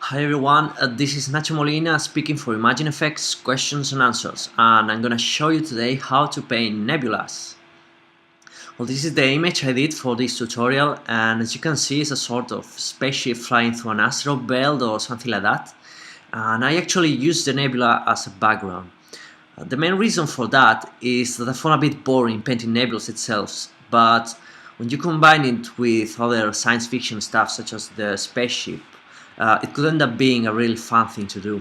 Hi everyone, this is Nacho Molina speaking for Imagine Effects Questions and Answers, and I'm gonna show you today how to paint nebulas. Well, this is the image I did for this tutorial, and as you can see it's a sort of spaceship flying through an asteroid belt or something like that, and I actually used the nebula as a background. The main reason for that is that I found a bit boring painting nebulas itself, but when you combine it with other science fiction stuff such as the spaceship, it could end up being a really fun thing to do.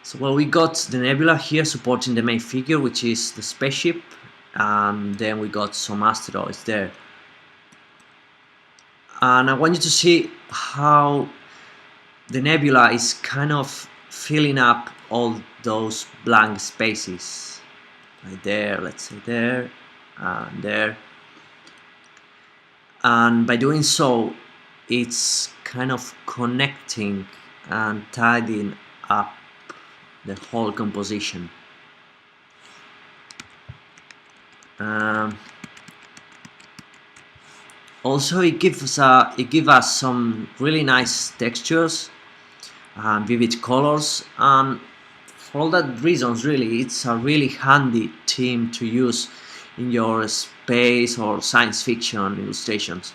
So well, we got the nebula here supporting the main figure, which is the spaceship, and then we got some asteroids there. And I want you to see how the nebula is kind of filling up all those blank spaces. Right there, let's say there, and there. And by doing so, it's kind of connecting and tidying up the whole composition. Also, it gives us some really nice textures and vivid colors, and for all that reasons, really, it's a really handy theme to use in your space or science fiction illustrations.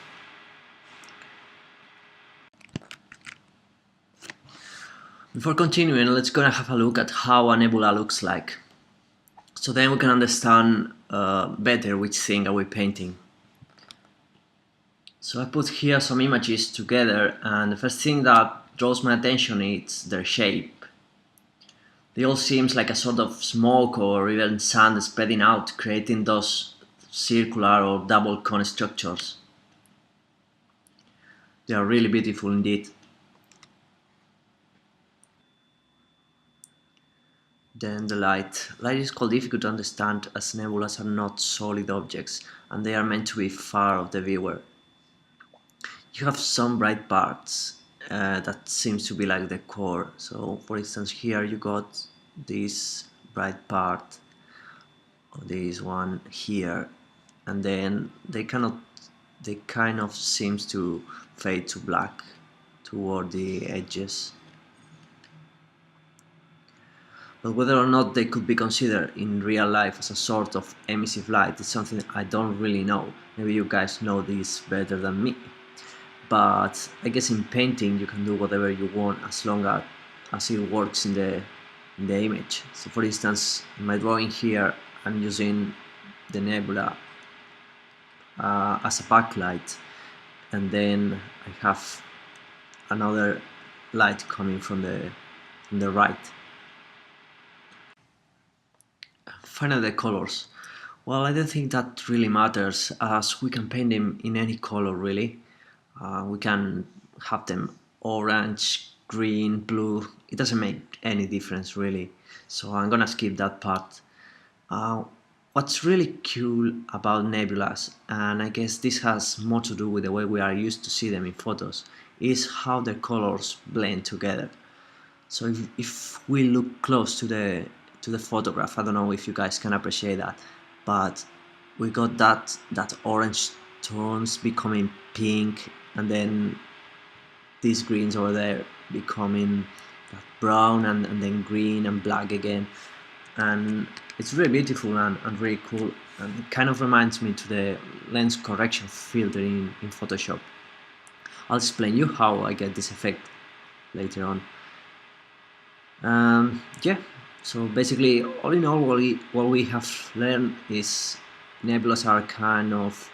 Before continuing, let's gonna have a look at how a nebula looks like, so then we can understand better which thing are we painting. So I put here some images together, and the first thing that draws my attention is their shape. They all seem like a sort of smoke or even sand spreading out, creating those circular or double cone structures. They are really beautiful indeed. Then the light. Light is called difficult to understand as nebulas are not solid objects and they are meant to be far of the viewer. You have some bright parts that seems to be like the core. So for instance here you got this bright part, or this one here, and then they kind of seems to fade to black toward the edges. But whether or not they could be considered in real life as a sort of emissive light is something I don't really know. Maybe you guys know this better than me. But I guess in painting you can do whatever you want as long as it works in the image. So for instance, in my drawing here I'm using the nebula as a backlight, and then I have another light coming from the right. Finally, the colors. Well, I don't think that really matters, as we can paint them in any color really. We can have them orange, green, blue. It doesn't make any difference really, so I'm gonna skip that part. What's really cool about nebulas, and I guess this has more to do with the way we are used to see them in photos, is how the colors blend together. So if we look close to the photograph, I don't know if you guys can appreciate that, but we got that orange tones becoming pink, and then these greens over there becoming that brown, and then green and black again, and it's really beautiful and really cool, and it kind of reminds me to the lens correction filter in Photoshop. I'll explain you how I get this effect later on. Yeah, so basically all in all what we have learned is nebulas are kind of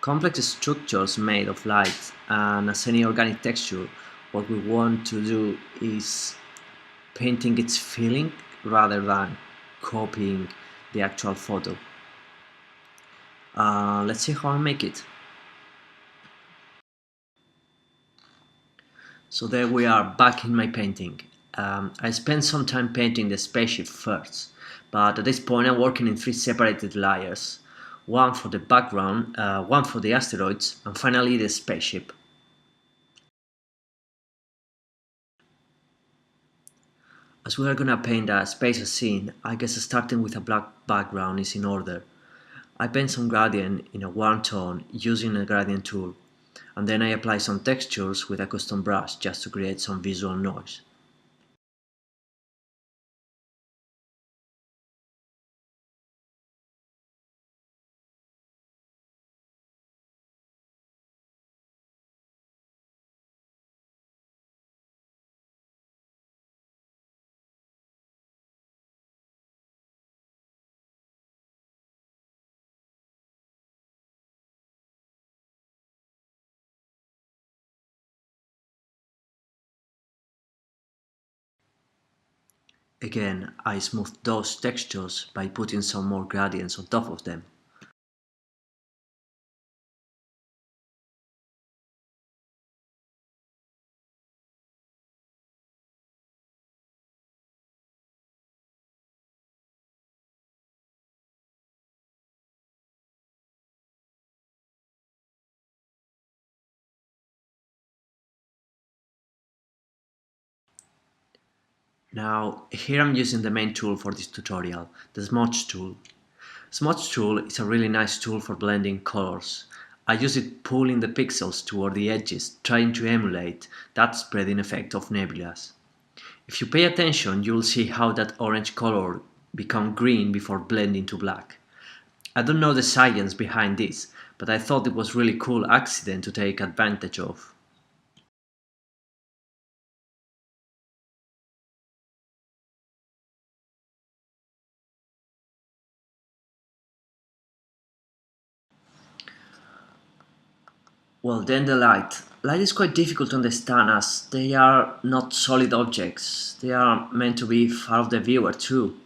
complex structures made of light, and as any organic texture, what we want to do is painting its feeling rather than copying the actual photo. Let's see how I make it. So there we are back in my painting. I spent some time painting the spaceship first, but at this point I'm working in 3 separated layers. One for the background, one for the asteroids, and finally the spaceship. As we are gonna paint a space scene, I guess starting with a black background is in order. I paint some gradient in a warm tone using a gradient tool. And then I apply some textures with a custom brush just to create some visual noise. Again, I smooth those textures by putting some more gradients on top of them. Now, here I'm using the main tool for this tutorial, the smudge tool. Smudge tool is a really nice tool for blending colors. I use it pulling the pixels toward the edges, trying to emulate that spreading effect of nebulas. If you pay attention, you'll see how that orange color becomes green before blending to black. I don't know the science behind this, but I thought it was really cool accident to take advantage of. Well, then the light. Light is quite difficult to understand as they are not solid objects. They are meant to be far of the viewer too.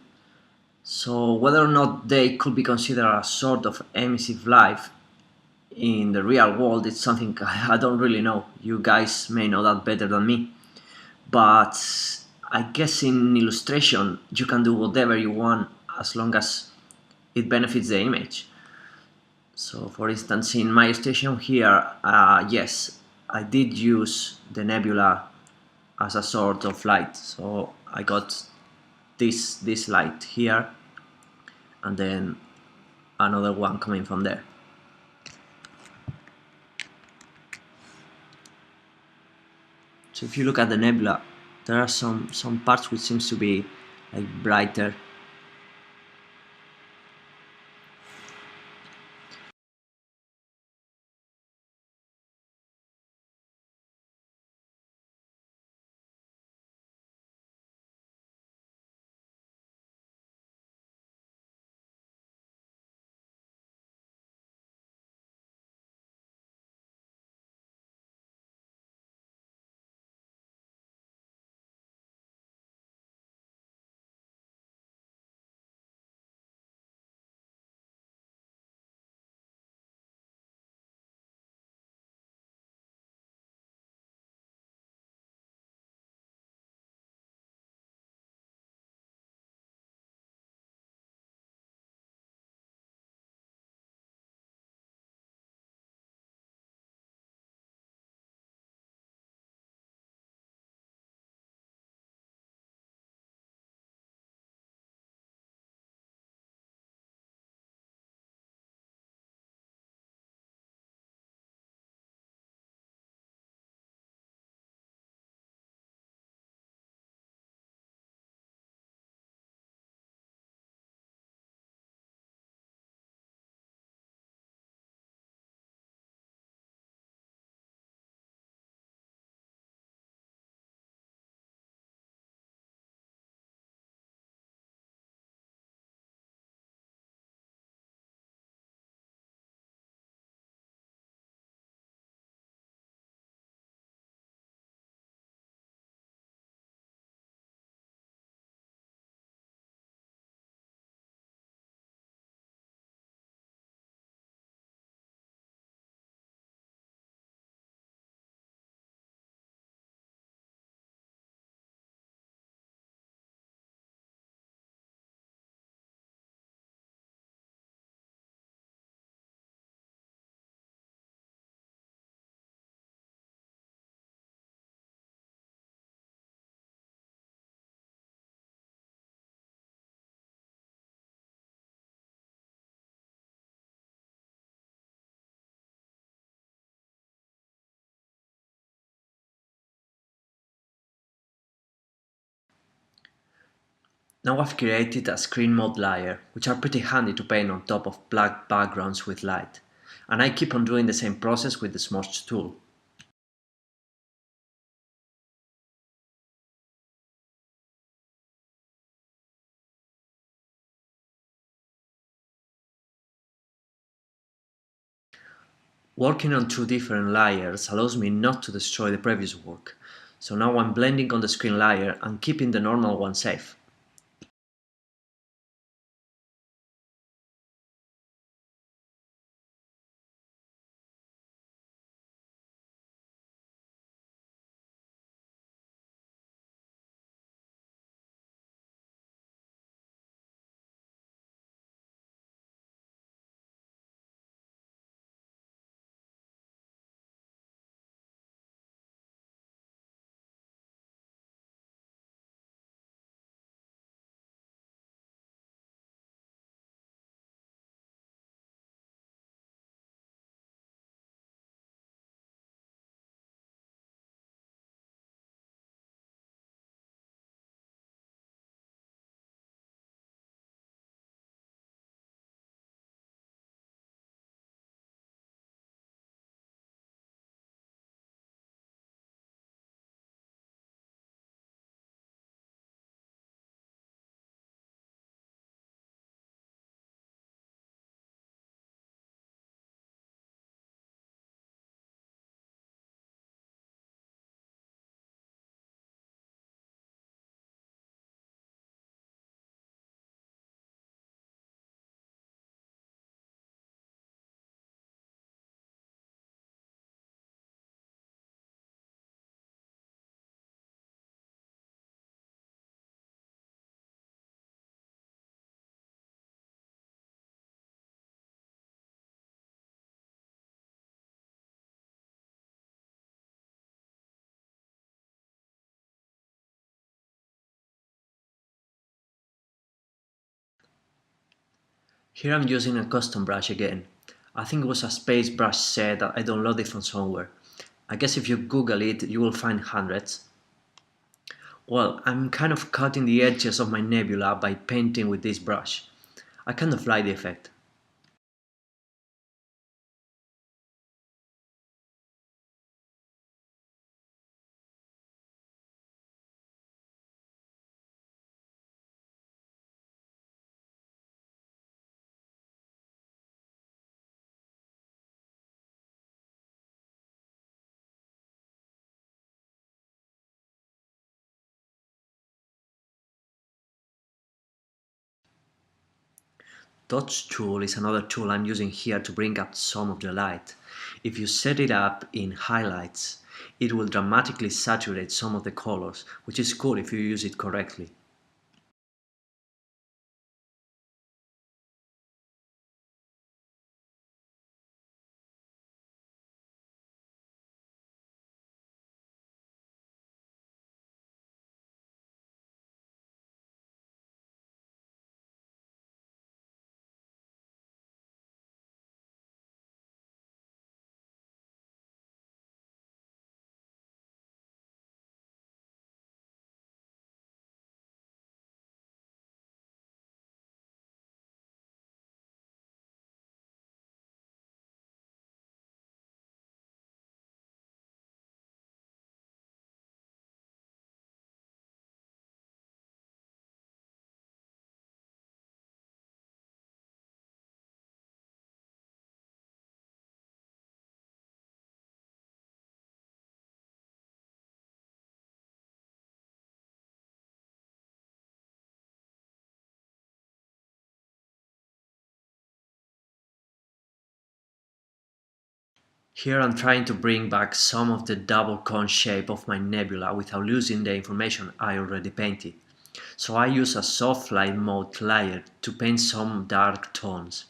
So whether or not they could be considered a sort of emissive light in the real world, it's something I don't really know. You guys may know that better than me. But I guess in illustration you can do whatever you want as long as it benefits the image. So for instance, in my station here, yes, I did use the nebula as a sort of light. So I got this light here and then another one coming from there. So if you look at the nebula, there are some parts which seems to be like brighter. Now I've created a screen mode layer, which are pretty handy to paint on top of black backgrounds with light. And I keep on doing the same process with the smudge tool. Working on two different layers allows me not to destroy the previous work. So now I'm blending on the screen layer and keeping the normal one safe. Here I'm using a custom brush again. I think it was a space brush set that I downloaded from somewhere. I guess if you Google it, you will find hundreds. Well, I'm kind of cutting the edges of my nebula by painting with this brush. I kind of like the effect. Touch tool is another tool I'm using here to bring up some of the light. If you set it up in highlights, it will dramatically saturate some of the colors, which is cool if you use it correctly. Here I'm trying to bring back some of the double cone shape of my nebula without losing the information I already painted. So I use a soft light mode layer to paint some dark tones.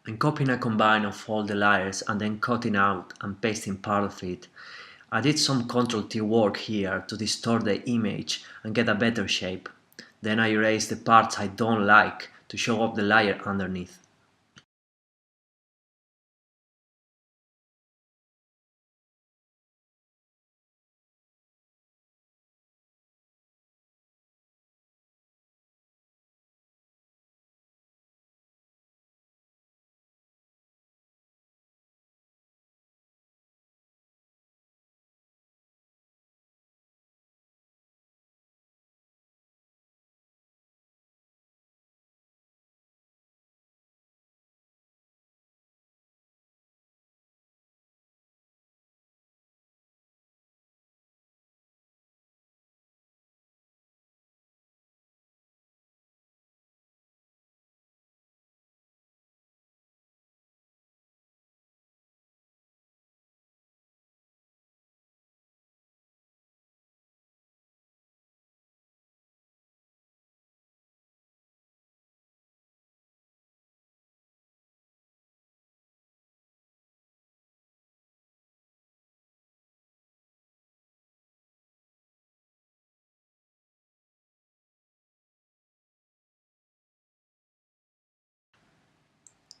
and copying a combine of all the layers and then cutting out and pasting part of it. I did some Ctrl T work here to distort the image and get a better shape. Then I erased the parts I don't like to show up the layer underneath.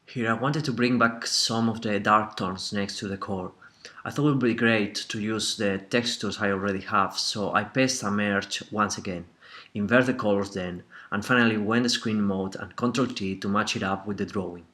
Here I wanted to bring back some of the dark tones next to the core. I thought it would be great to use the textures I already have, so I paste a merge once again, invert the colors then, and finally went to screen mode and Ctrl T to match it up with the drawing.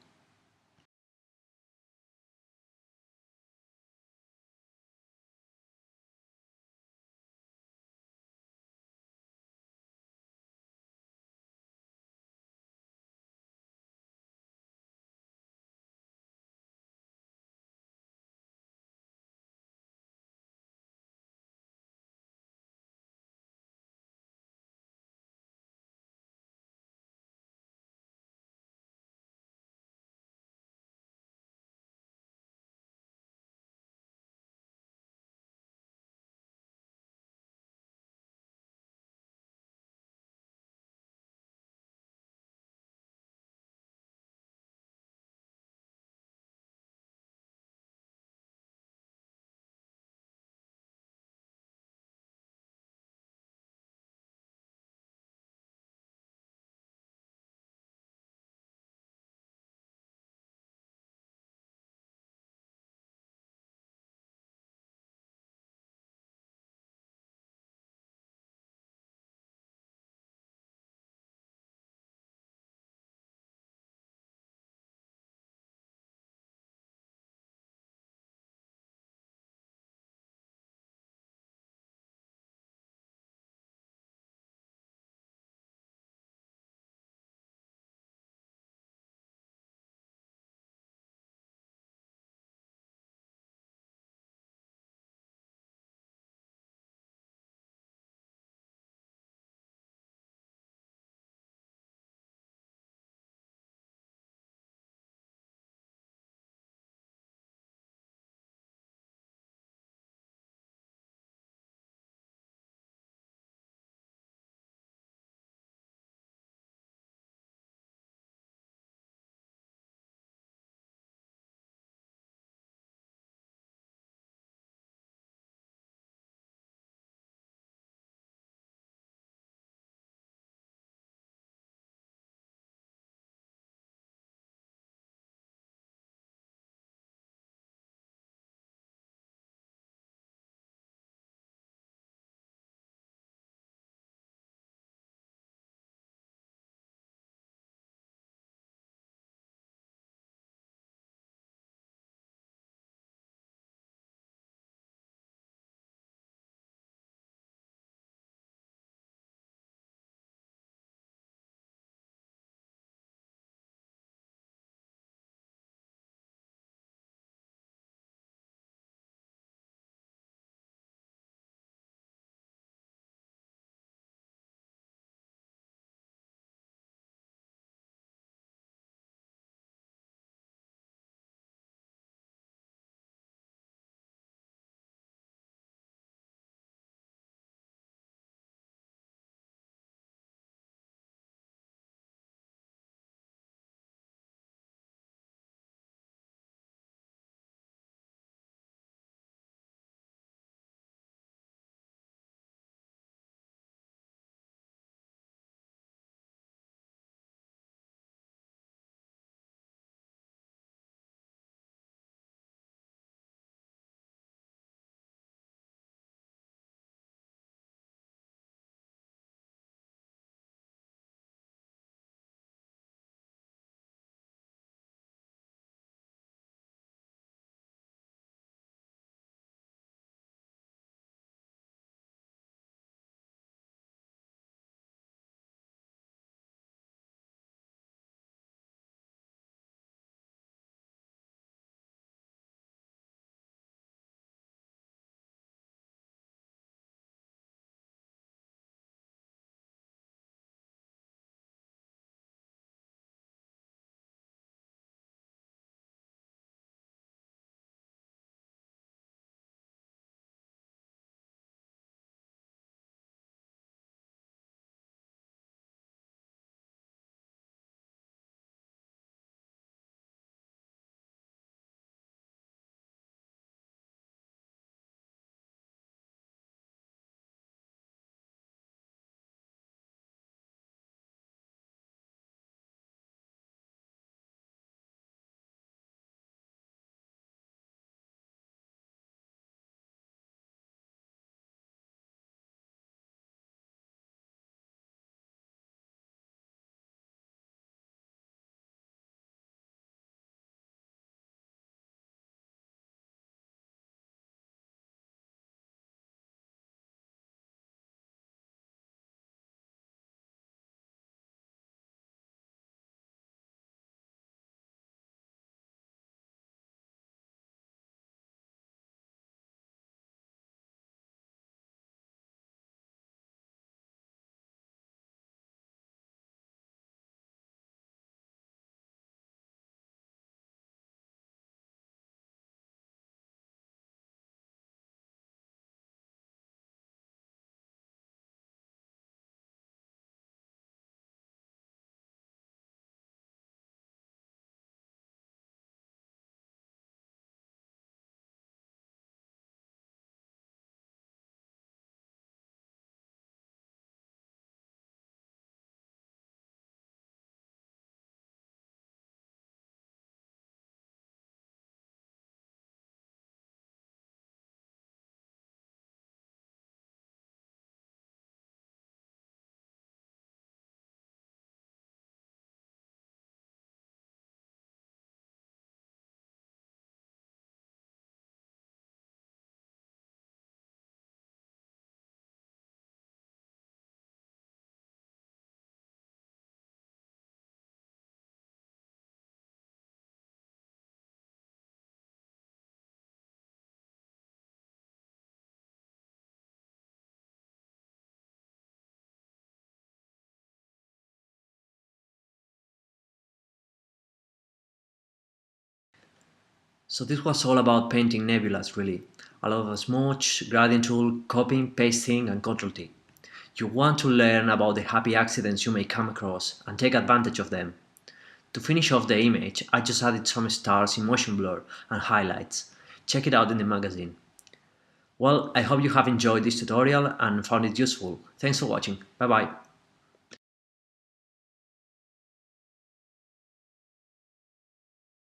So this was all about painting nebulas really. A lot of smudge, gradient tool, copying, pasting and Ctrl T. You want to learn about the happy accidents you may come across and take advantage of them. To finish off the image, I just added some stars in motion blur and highlights. Check it out in the magazine. Well, I hope you have enjoyed this tutorial and found it useful. Thanks for watching. Bye bye.